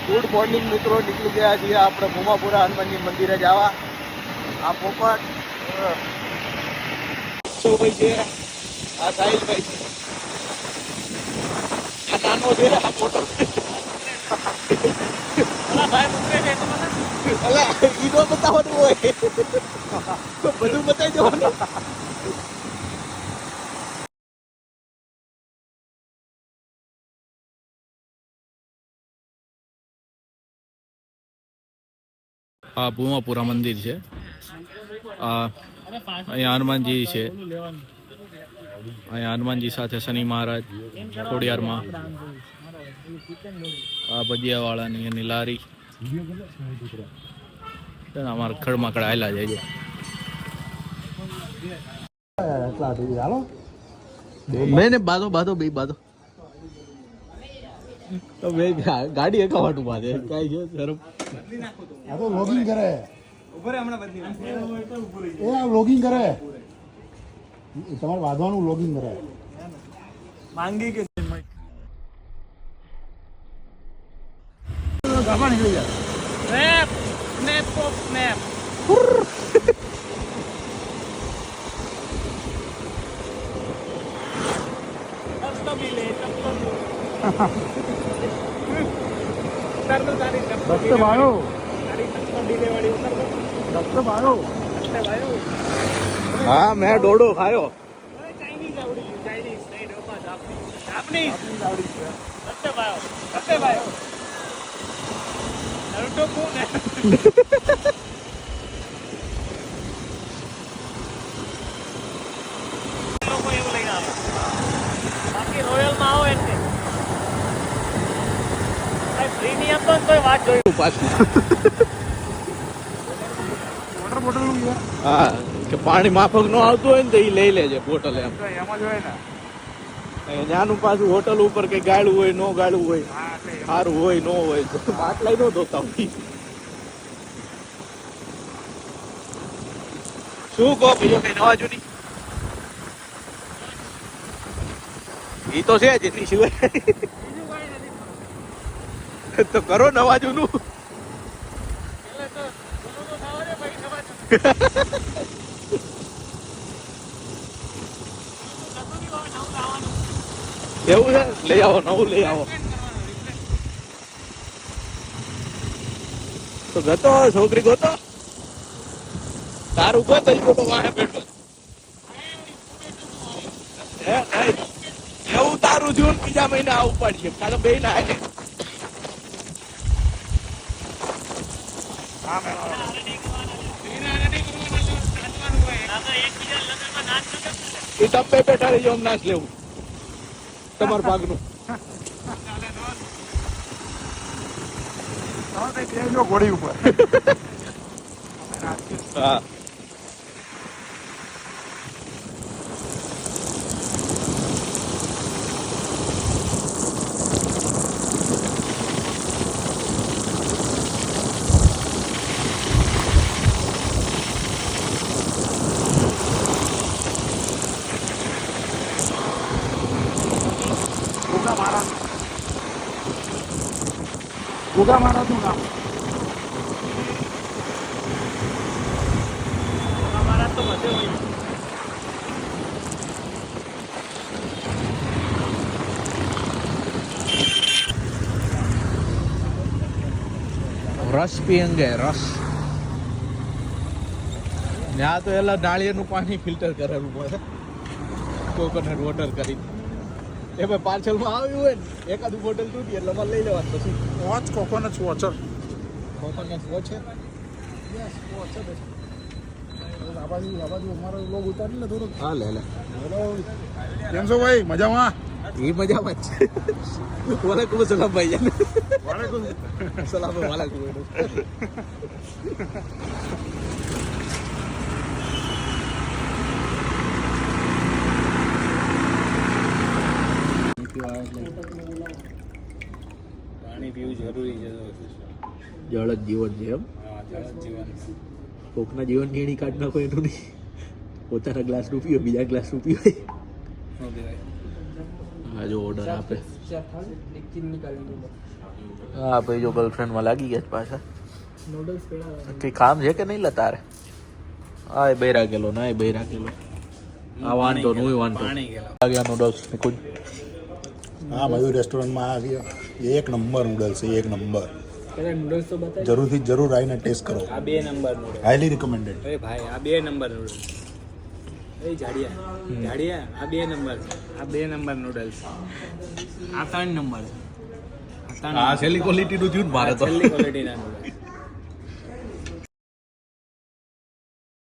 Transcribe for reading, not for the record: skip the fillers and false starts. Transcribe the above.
Good morning મિત્રો, નીકળી ગયા છીએ આપણે ભૂમાપુરા હનુમાનજી મંદિરે જવા. આ પોપટ ભાઈ છે, આ સાહિલભાઈ છે, આ નાનો છે, આ મોટો ઈનો બતાવવાનું હોય, બધું બતાવી દેવાનું. આ ભૂમાપુરા મંદિર છે. અહીંયા હનુમાનજી છે. અહીંયા હનુમાનજી સાથે શનિ મહારાજ ખોડિયારમાં. આ ભજીયા વાળાની એની લારી. અમારા ખડમાકડા આયલા જાય. મેં બાધો બાધો બે બાધો તો બે ગાડી એકાવાટું બાંધે કઈ છે શરમ. આ તો લોગિંગ કરે એ આ લોગિંગ કરે તમારે વાંધવાનું લોગિંગ કરે માંગી કે નીકળી જાય સ્નેપ સ્નેપ પોપ સ્નેપ. હા મેં ડોડો ખાયો. રોયલમાં આવો એટલે પ્રીમિયમ તો કોઈ વાત જોયું પાછું. વોટર બોટલ નું હા કે પાણી માફક નો આવતું હોય ને તો એ લઈ લેજે બોટલ. એમ એમાં જ હોય ને ત્યાંનું પાછું હોટલ ઉપર કઈ ગાળું હોય નો ગાળું હોય, સારું હોય નો હોય તો બાટલા નો ધોતા હોય. શું કહો બીજો કઈ નવા જૂની? એ તો છે જ એની સિવાય તો કરો નવા જૂનું. એવું છે, લઈ આવો નવું લઈ આવો. તો ગતો છોકરી ગોતો તારું ગોતો તો વાહે બેઠો એવું તારું જૂન બીજા મહિને આવું પડશે કારણ બે ના એ તમે બેઠા રહીજો. આમ નાશ લેવું તમારા ભાગનું. ઘોડી ઉપર હા ગોગા મહારાજનું નામ રસ પીએંગે રસ. ત્યાં તો એલા નાળિયેરનું પાણી ફિલ્ટર કરેલું મળે કોકોનટ વોટર કરી. એ ભાઈ પાર્સલમાં આવ્યું હોય ને એકાદું બોટલ તૂટી એટલે અમારે લઈ લેવાનું. પછી watch coconut watcher coconut watcher આ બાજુ અમારો લોગ ઉતારી લે થોડું. હા લે લે. કેમ છો ભાઈ? મજામાં? એ મજામાં જ છે. વાલેકુમ સલામ ભાઈ. વાલેકુમ સલામ. વાલેકુમ. પાણી પીવું જરૂરી છે. જળ જ જીવન છે. એમ કોકના જીવન ઘેણી કાઢ નાખો એનું નહીં. પોતાના ગ્લાસ રૂપિયો બીજા ગ્લાસ રૂપિયો. હા જો ઓર્ડર આપે હા ભાઈ જો ગર્લફ્રેન્ડમાં લાગી ગયા છે પાછા. નૂડલ્સ પેલા કઈ કામ છે કે નહીં લે તારે? હા એ બૈરા ગયેલો ના એ બૈરા ગયેલો. આ વાંધો નું વાંધો લાગ્યા નૂડલ્સ કુછ. હા મયુર રેસ્ટોરન્ટમાં આવ્યા. એક નંબર નૂડલ્સ છે, એક નંબર. પેલા નૂડલ્સ તો બતાય. જરૂરથી જરૂર આવીને ટેસ્ટ કરો. આ 2 નંબર નૂડલ્સ. Highly recommended. અરે ભાઈ આ 2 નંબર નૂડલ્સ. એ જાડિયા આ 2 નંબર છે. આ 2 નંબર નૂડલ્સ. આ 3 નંબર છે. આ છેલ્લી ક્વોલિટી નું થયું ને મારે તો. છેલ્લી ક્વોલિટીના નૂડલ્સ.